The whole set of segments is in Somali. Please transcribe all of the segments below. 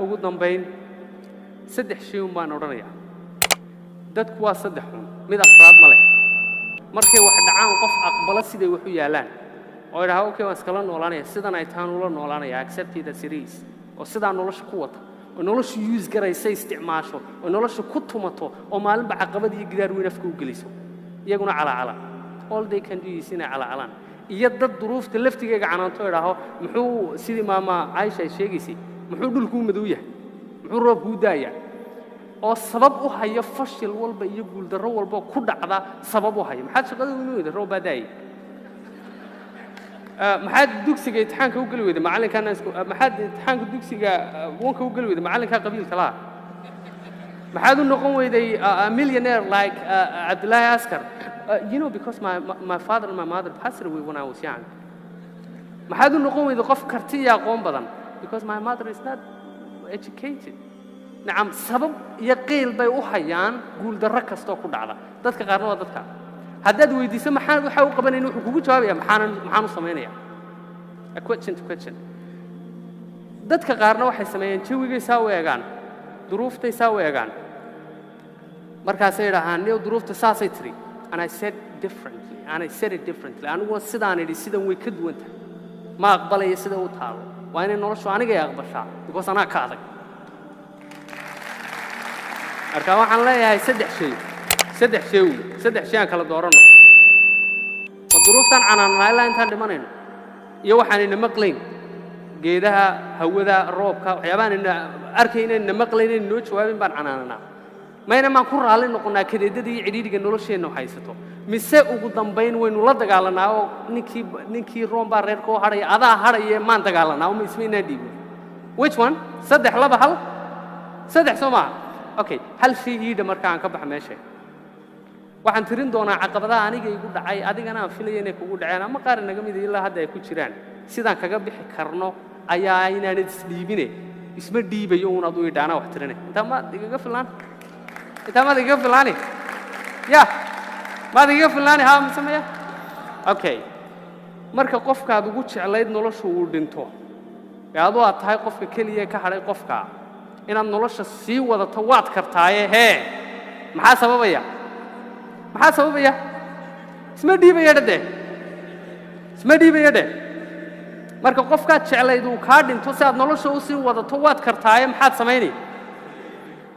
ugu dambayn saddex shay baan odhanayaa dadku waa saddex xun mid afraad ma leh markay wax dhacaan qof aqbala siday wax u yaalaan oo yiraahdo okay waan iskala noolaanaya sidan ay taan ula noolaanaya accept it as it is oo sidaa nolosha ku wata oo nolosha use garaysa isticmaasho oo nolosha ku tumato oo maalinba caqabad iyo gidaar weyn afka u geliso iyaguna cala all they can do is inay cala iyo dad duruufta laftigeega canaanto yiraahdo muxuu sidii maama Aisha sheegaysay muxuu dhulku madow yahay muxuu roobku daaya oo sabab u haya fashil walba iyo guul darro walba ku dhacda sabab u haya maxaa shaqada u weeyday roob daay maxaa dugsiga imtixaanka u gali weeyday macallinkana maxaa imtixaanka dugsiga wanka u gali weeyday macallinka qabiilka la maxaa u noqon weeyday a millionaire like Abdullah Askar you know because my father and my mother passed away when I was young maxaa u noqon weeyday qof karti iyo aqoon badan because my mother is not educated نعم سبب يقيل بي وحيان قول درك استوكو دعدا دادك قارنوا دادك هداد ويديسا محان وحاو قباني نوحو كوكو جوابيا محانو سمينيا a question to question دادك قارنوا وحي سمين تشويقي ساوي اغان ظروفتي ساوي اغان مركا سيدا هانيو ظروفتي ساسي تري and I said differently and I said it differently أنا هو سيداني دي سيدان ويكد وانت ما أقبلي سيدان وطالو واني نورشو أنا جاي أقبل شعب because أنا كاذك أركان waxaan leeyahay saddex shay aan kala doorano duruuftan canaanay la intaan dhimanayno iyo waxaan ina maqlayn geedaha hawada roobka waxyaabahan ina arkayna maqlayn noo jawaabin baan canaanana mayna ma ku raali noqonaa kadeedadii cidhiidhiga nolosheena haysato mise ugu dambayn waynu la dagaalanaa oo ninkii room baa reerka oo haray adaa haray maan dagaalanaa oo ismeena dhiibo which one saddex laba hal saddex Soomaa okay hal shay ii markaan ka baxay meesha waxaan tirin doonaa caqabadaha aniga igu dhacay adigana aan filayo inay kugu dhaceen ama qaar naga mid ilaa hadda ay ku jiraan sidaan kaga bixi karno ayaa inaan isdhiibine isma dhiibayo una adu idhaana wax tirine inta ma diga filaan ya ma diga filaan ha sameeya okay marka qofka aad ugu jeclayd nolosha uu dhinto yaadu aad tahay qofka kaliya ka haray qofka inaad nolosha sii wadato waad kartaaye hee maxaa sababaya isma dhiibaya marka qofka jeclayd uu ka dhinto si aad nolosha u sii wadato waad kartaaye maxaad sameeyay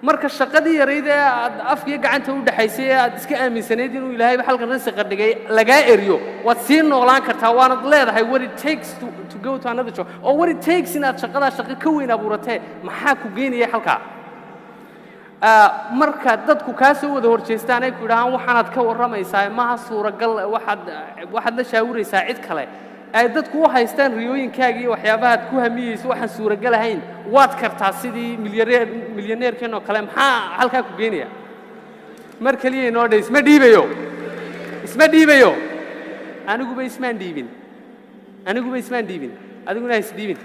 marka shaqadii yareyd ee aad afkiga gacanta u dhaxaysay aad iska aaminsanayd inuu Ilaahay halkan rasiq dhigay laga eriyo waad sii noolaan kartaa waanad leedahay what it takes to go to another job or what it takes inaad shaqada ka weyn abuuratay maxaa ku geenaya halka marka dadku ka soo wada horjeestaan ay ku yiraahdaan waxaanad ka waramaysaa ma suuragal waxaad la shaawiraysaa cid kale ay dadku u haystaan riyooyinkaaga iyo waxyaabaha aad ku hamiyeyso waxaan suuragal ahayn waad kartaa sidii milyaneerkeen oo kale maxaa halka ku geenaya mar kaliya inoo dheys ma dhiibayo aniguba ismaan dhiibin adiguna is dhiibin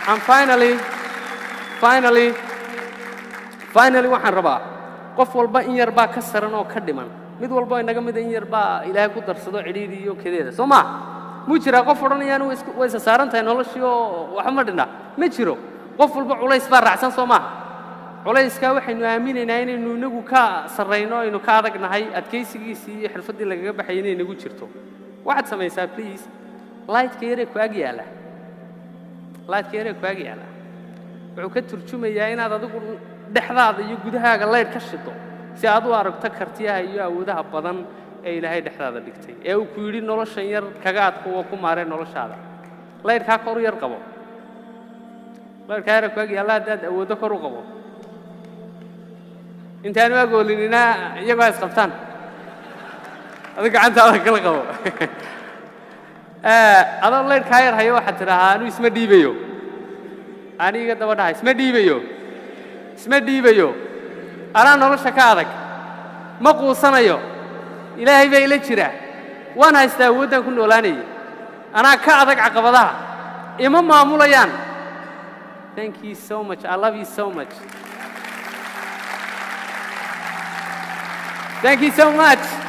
and finally waxaan rabaa qof walba in yar baa ka saran oo ka dhiman mid walba inaga mid in yar baa Ilaahay ku darsado cidhiidhi iyo kadeeda Sooma mu jira qof oranayaan way saarantahay noloshii oo wax ma dhina ma jiro qof walba culays baa raacsan Sooma culayska waxaynu aaminaynaa inaynu inagu ka sareyno inuu ka adagnahay adkaysigiisii iyo xirfadii lagaga baxay inay inagu jirto waxaad samaysaa please light-ka yare ku ag yaala wuxuu ka turjumayaa inaad adigu dhexdaada iyo gudahaaga light ka shido si aad u aragto kartiyaha iyo awoodaha badan ee Ilaahay dhexdaada dhigtay ee uu ku yiri noloshan yar kaga aad ku maareen noloshaada light-ka kor yar qabo light-ka yar ku ag yaala dad awoodo kor u qabo intaan ma goolinina iyagoo is qabtaan adiga gacantaada kala qabo adoo light-ka yar hayo waxa tiraahdaa anu isma dhiibayo aniga daba dhahay isma dhiibayo ana nolosha ka adag ma quusanayo Ilaahay bay ila jira waan haystaa waddan ku noolaanay ana ka adag caqabadaha ima maamulayaan thank you so much I love you so much thank you so much